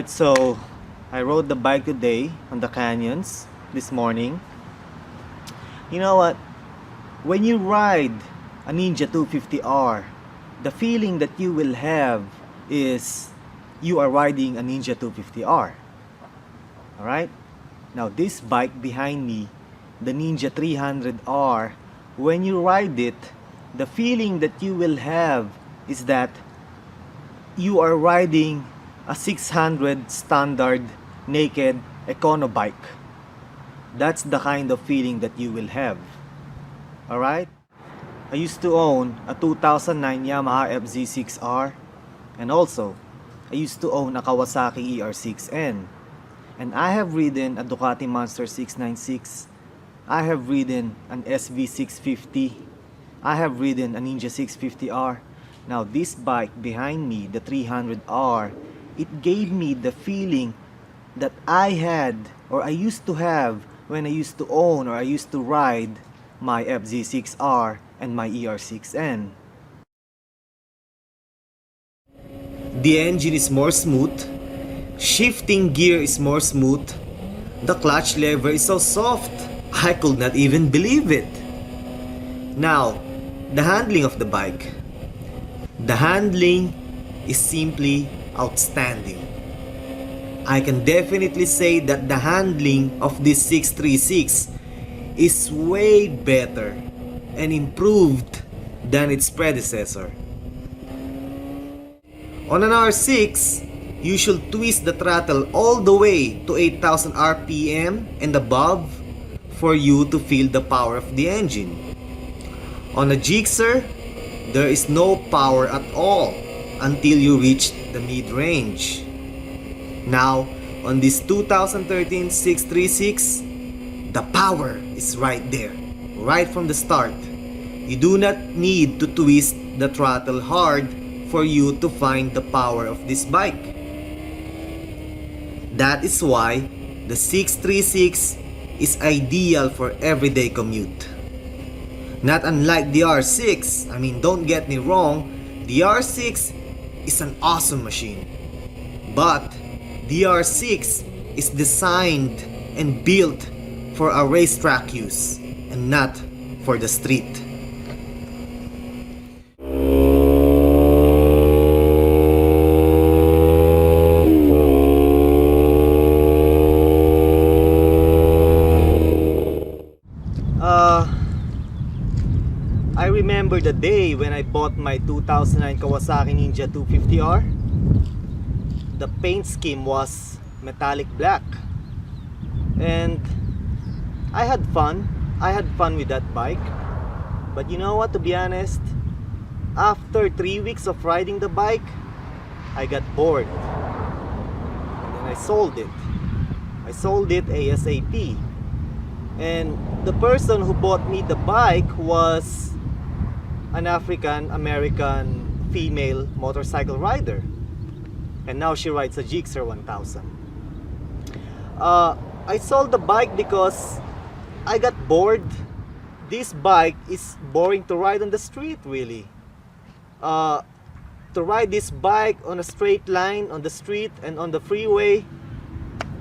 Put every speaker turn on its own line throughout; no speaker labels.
Alright, so I rode the bike today on the canyons this morning. You know what? When you ride a Ninja 250R, the feeling that you will have is you are riding a Ninja 250R. Alright? Now this bike behind me, the Ninja 300R, when you ride it, the feeling that you will have is that you are riding a 600 standard naked econo bike. That's the kind of feeling that you will have. Alright? I used to own a 2009 Yamaha FZ6R, and also I used to own a Kawasaki ER6N, and I have ridden a Ducati Monster 696. I have ridden an SV650. I have ridden a Ninja 650R. Now this bike behind me, the 300R, it gave me the feeling that I had, or I used to have, when I used to own or I used to ride my FZ6R and my ER6N. The engine is more smooth, shifting gear is more smooth, the clutch lever is so soft, I could not even believe it. Now, the handling of the bike. The handling is simply outstanding. I can definitely say that the handling of this 636 is way better and improved than its predecessor. On an R6, you should twist the throttle all the way to 8,000 RPM and above for you to feel the power of the engine. On a Gixxer, there is no power at all until you reach the mid-range. Now, on this 2013 636, the power is right there, right from the start. You do not need to twist the throttle hard for you to find the power of this bike. That is why the 636 is ideal for everyday commute. Not unlike the R6, I mean, don't get me wrong, the R6 is an awesome machine. But the R6 is designed and built for a racetrack use and not for the street. I remember the day when I bought my 2009 Kawasaki Ninja 250R. The paint scheme was metallic black, and I had fun with that bike. But you know what, to be honest, after 3 weeks of riding the bike, I got bored, and I sold it ASAP. And the person who bought me the bike was an African American female motorcycle rider, and now she rides a Gixxer 1000. I sold the bike because I got bored. This bike is boring to ride on the street, really. To ride this bike on a straight line on the street and on the freeway,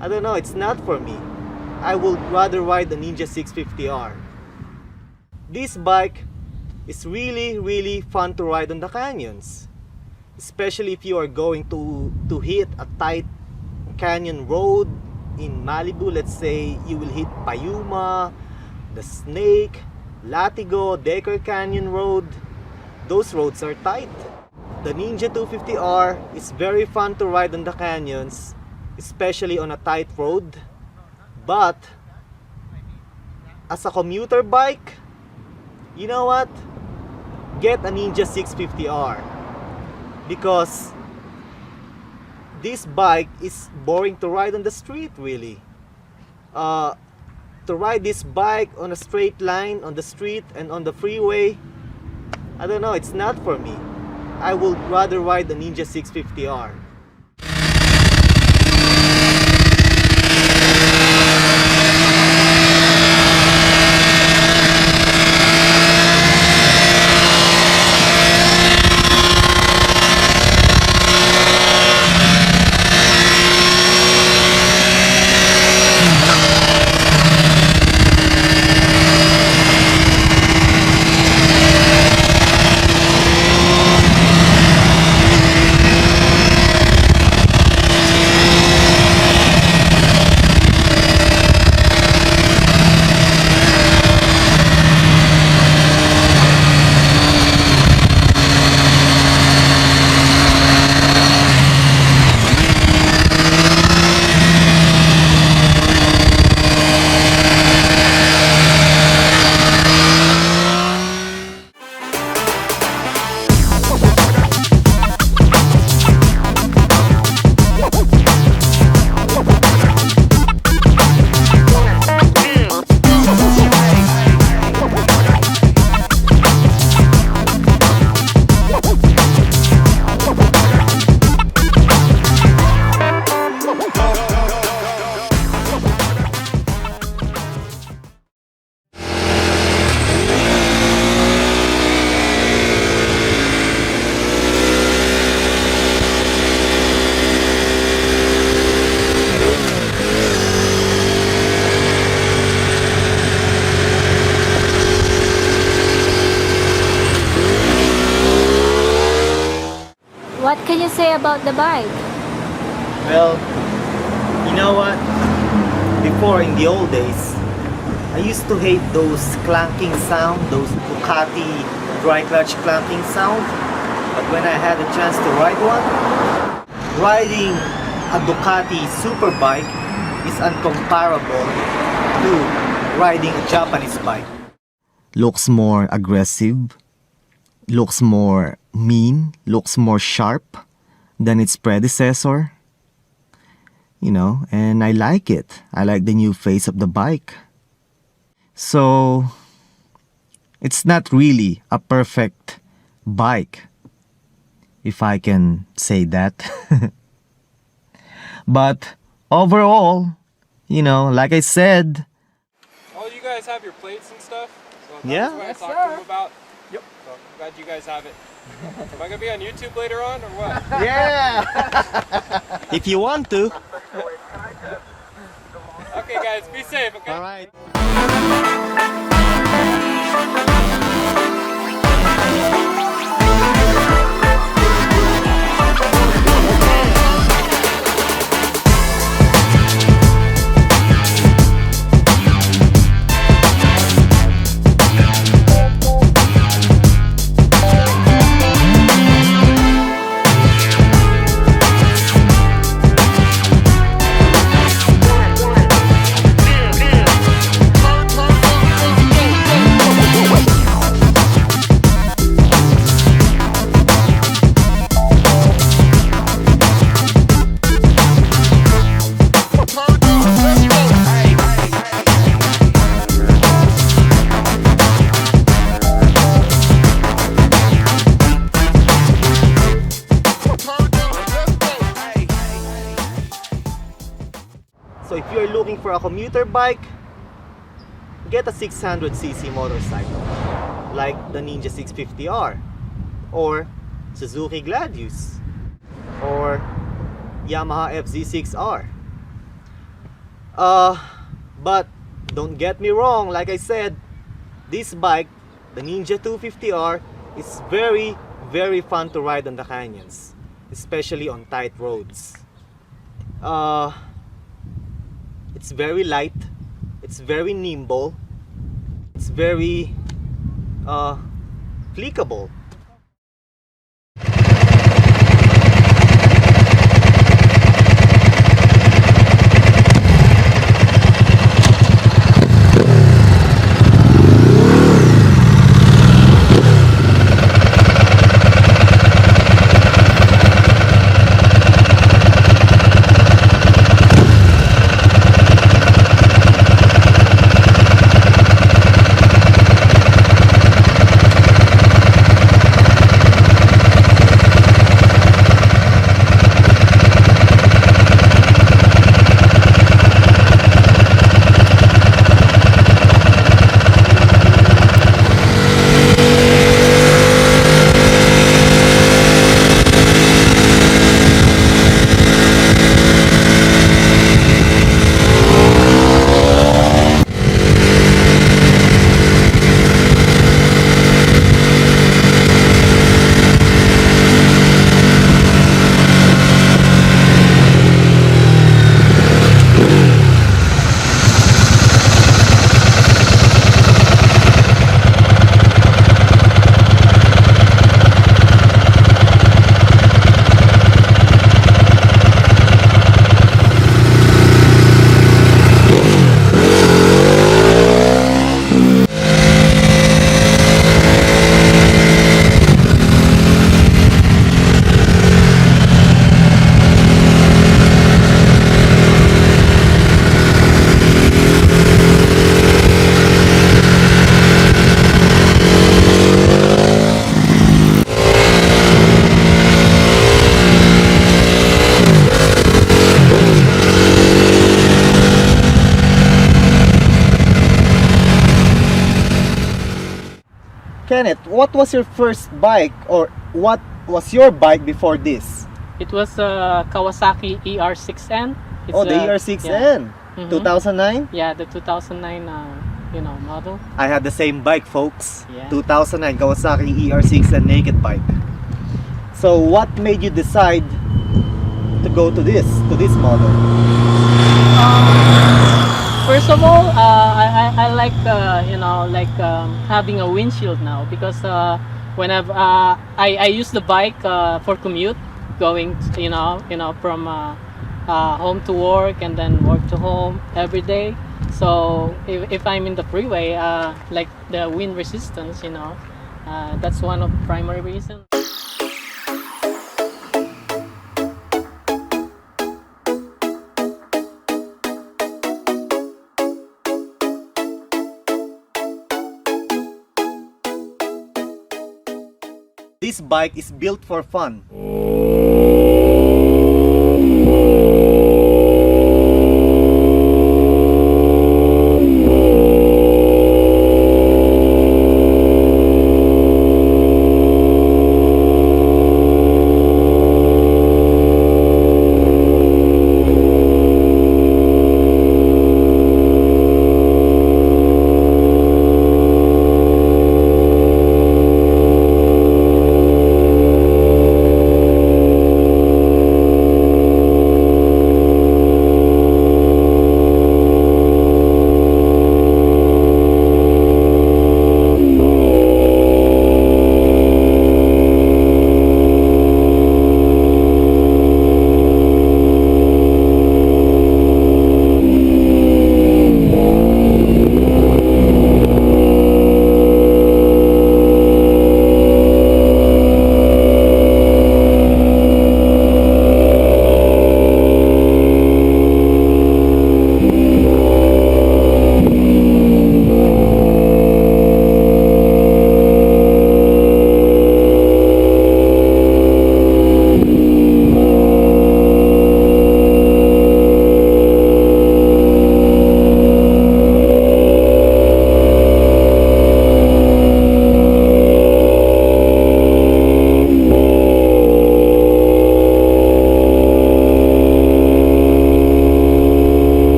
I don't know, it's not for me. I would rather ride the Ninja 650R. This bike is really fun to ride on the canyons, especially if you are going to hit a tight canyon road in Malibu. Let's say you will hit Payuma, the Snake, Latigo, Decker Canyon Road. Those roads are tight. The Ninja 250R is very fun to ride on the canyons, especially on a tight road. But as a commuter bike, you know what? Get a Ninja 650R, because this bike is boring to ride on the street, really. To ride this bike on a straight line on the street and on the freeway, I don't know, it's not for me. I would rather ride the Ninja 650R.
What can you say about the bike?
Well, you know what? Before, in the old days, I used to hate those clanking sound, those Ducati dry clutch clanking sound. But when I had a chance to ride one, riding a Ducati Superbike is uncomparable to riding a Japanese bike. Looks more aggressive, looks more mean, looks more sharp than its predecessor. You know, and I like it. I like the new face of the bike. So, it's not really a perfect bike, if I can say that. But overall, you know, like I said.
Oh, you guys have your plates and stuff? So
Yeah.
that's what I talked to them about. Yep. So I'm glad you guys have it. Am I gonna be on YouTube later on or what?
Yeah! If you want to.
Okay guys, be safe, okay?
Alright. So if you're looking for a commuter bike, get a 600cc motorcycle like the Ninja 650R or Suzuki Gladius or Yamaha FZ6R. But don't get me wrong, like I said, this bike, the Ninja 250R, is very, very fun to ride on the canyons, especially on tight roads. It's very light, it's very nimble, it's very clickable. Kenneth, what was your first bike, or what was your bike before this?
It was a Kawasaki ER6N. It's
Oh, the ER6N,
Mhm.
2009?
Yeah, the 2009, model.
I had the same bike, folks.
Yeah.
2009 Kawasaki ER6N naked bike. So what made you decide to go to this model?
First of all, I like having a windshield now because whenever I use the bike for commute, going from home to work and then work to home every day. So if I'm in the freeway, like the wind resistance, that's one of the primary reasons.
This bike is built for fun.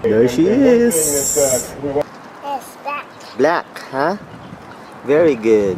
There she is.
Yes, back.
Black, huh? Very good.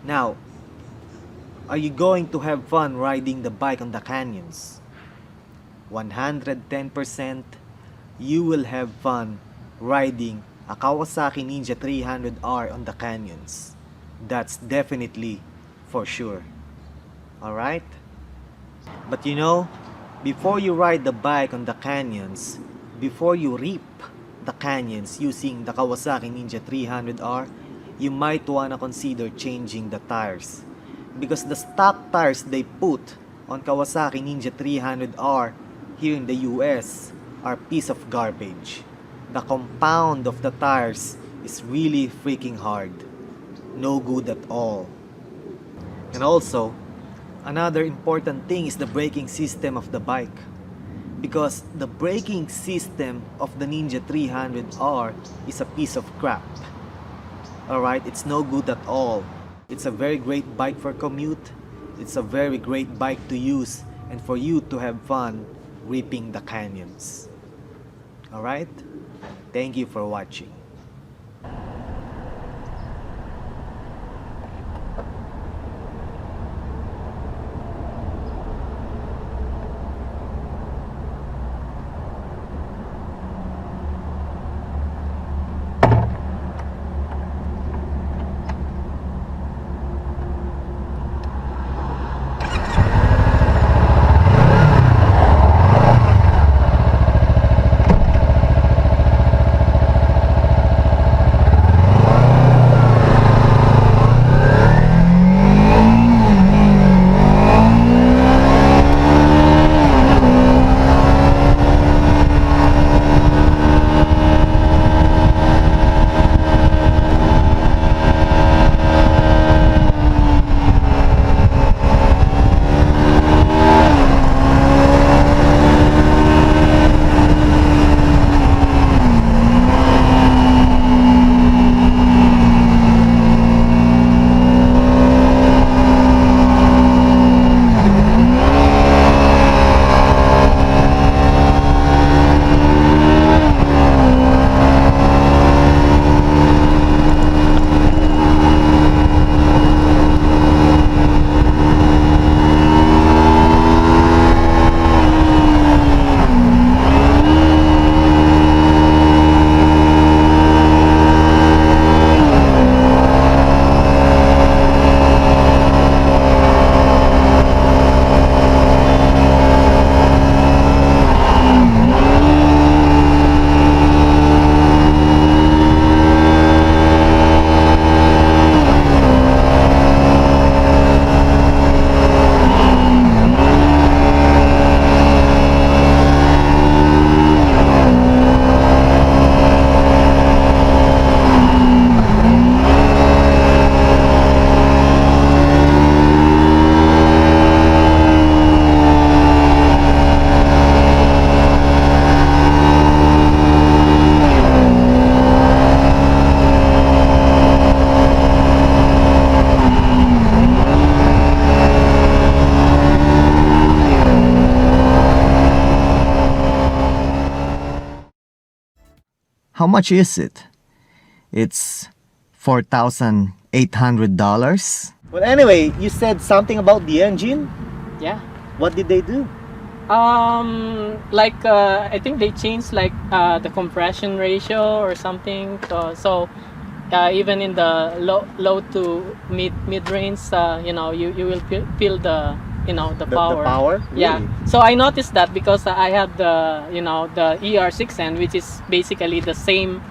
Now, are you going to have fun riding the bike on the canyons? 110% you will have fun riding a Kawasaki Ninja 300R on the canyons. That's definitely for sure. Alright? But before you ride the bike on the canyons, before you reap the canyons using the Kawasaki Ninja 300R, you might wanna consider changing the tires. Because the stock tires they put on Kawasaki Ninja 300R here in the US are piece of garbage. The compound of the tires is really freaking hard. No good at all. And also, another important thing is the braking system of the bike. because the braking system of the Ninja 300R is a piece of crap. Alright, it's no good at all. It's a very great bike for commute. It's a very great bike to use and for you to have fun ripping the canyons. Alright? Thank you for watching. How much is it? It's $4,800. Well, anyway, you said something about the engine.
Yeah.
What did they do?
I think they changed the compression ratio or something. So even in the low to mid range, you will feel the power.
The power?
Yeah.
Really?
So I noticed that because I have the the ER6N, which is basically the same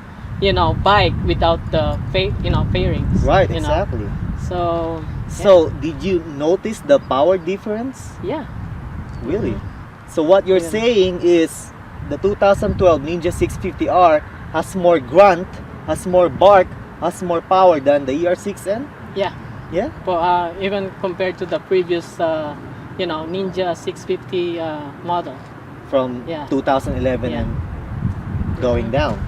bike without the fairings.
Right,
you know.
exactly.
So
So did you notice the power difference?
yeah.
Really? So what you're
Yeah.
saying is the 2012 Ninja 650R has more grunt, has more bark, has more power than the ER6N?
Yeah.
Yeah?
But even compared to the previous Ninja 650 model.
From
Yeah.
2011
Yeah.
and going down.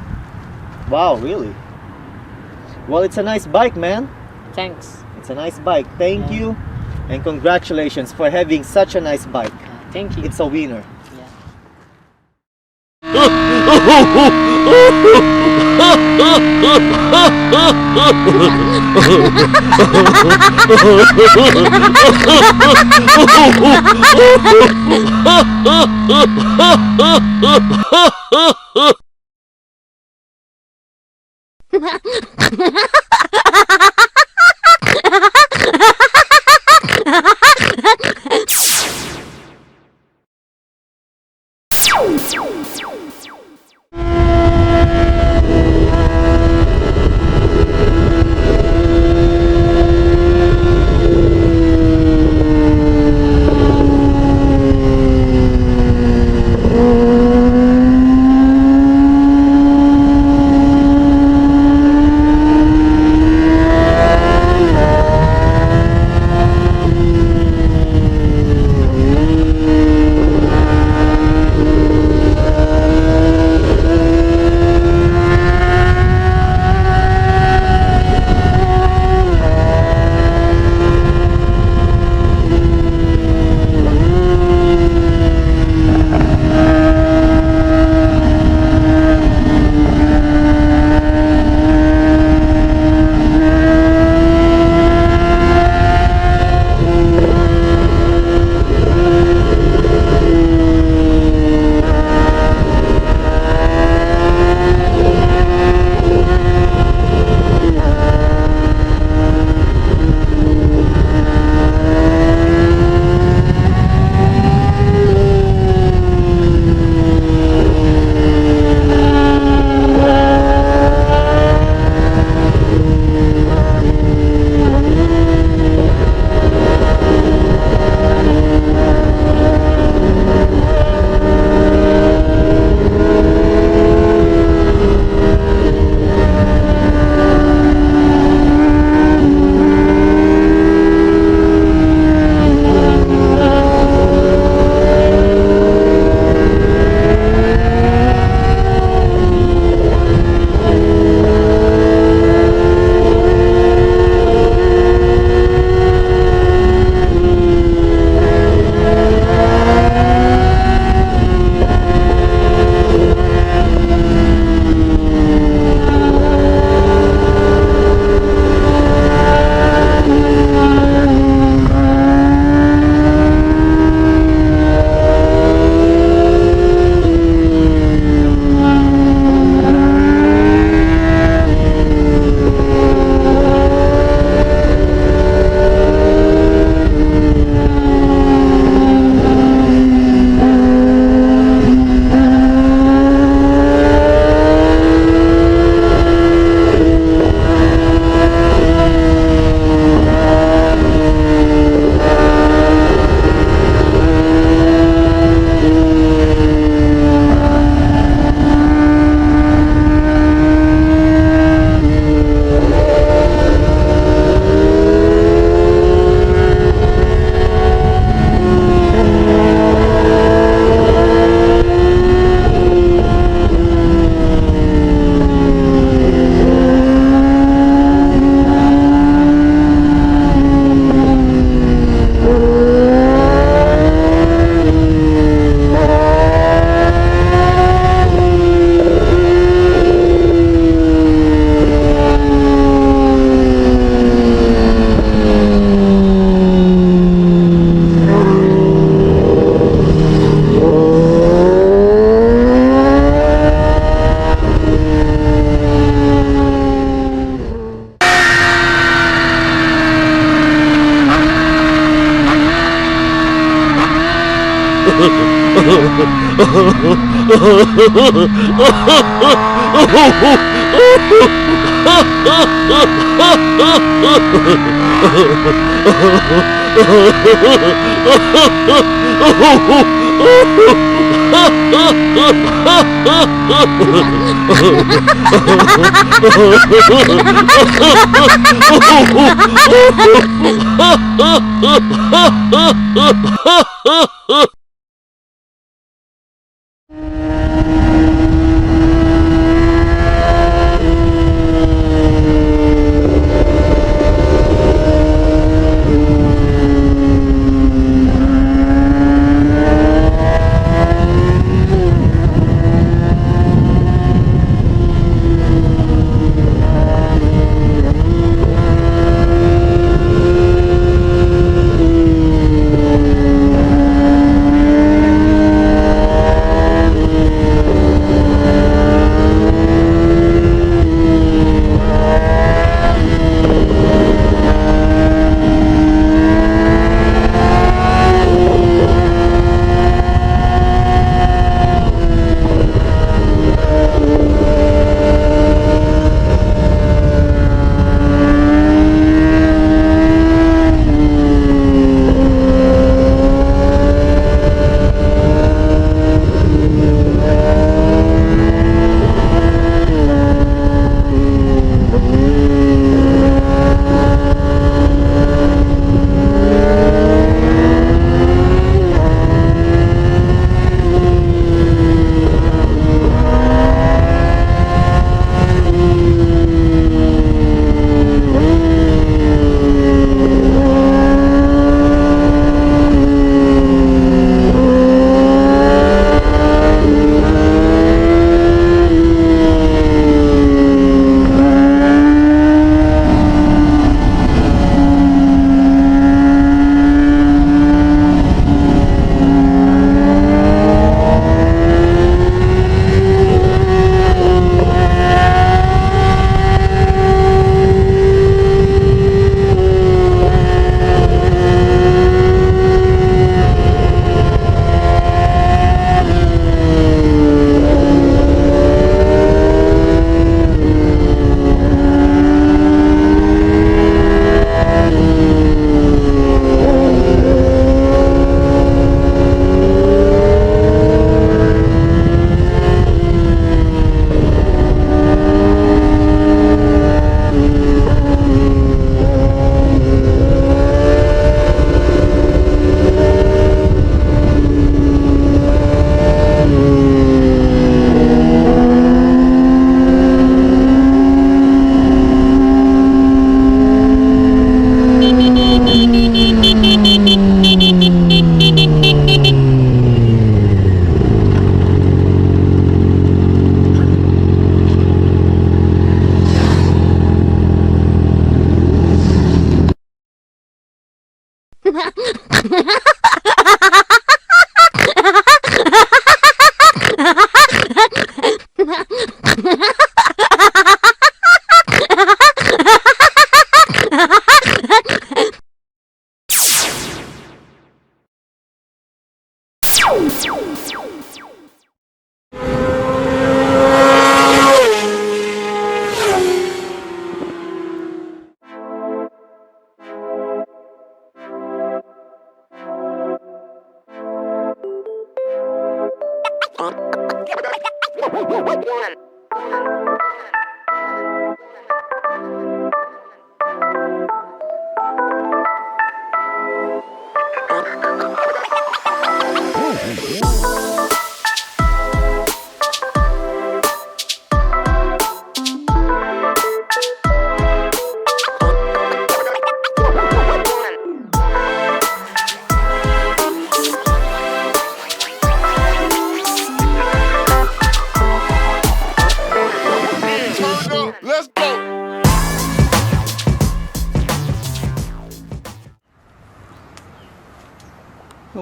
Wow, really? Well, it's a nice bike, man.
Thanks.
It's a nice bike. Thank
Yeah.
you and congratulations for having such a nice bike.
Thank you.
It's a winner.
Yeah.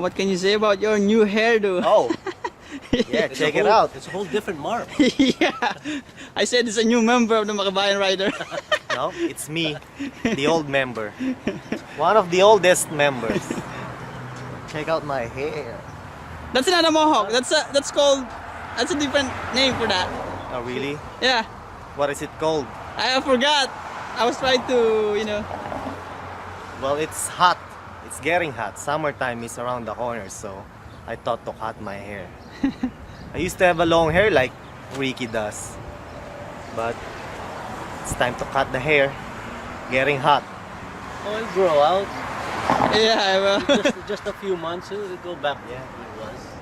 What can you say about your new hairdo?
Oh, yeah, check it out.
It's a whole different mark.
Yeah, I said it's a new member of the Makabayan Rider.
No, it's me, the old member. One of the oldest members. Check out my hair.
That's not a mohawk. That's called. That's a different name for that.
Oh, really?
Yeah,
What is it called?
I forgot. I was trying to, you know.
Well, it's hot. It's getting hot. Summertime is around the corner, so I thought to cut my hair. I used to have a long hair like Ricky does. But it's time to cut the hair. Getting hot.
Oh, it'll grow out.
Yeah, well.
Just a few months, it'll go back. Yeah, it was.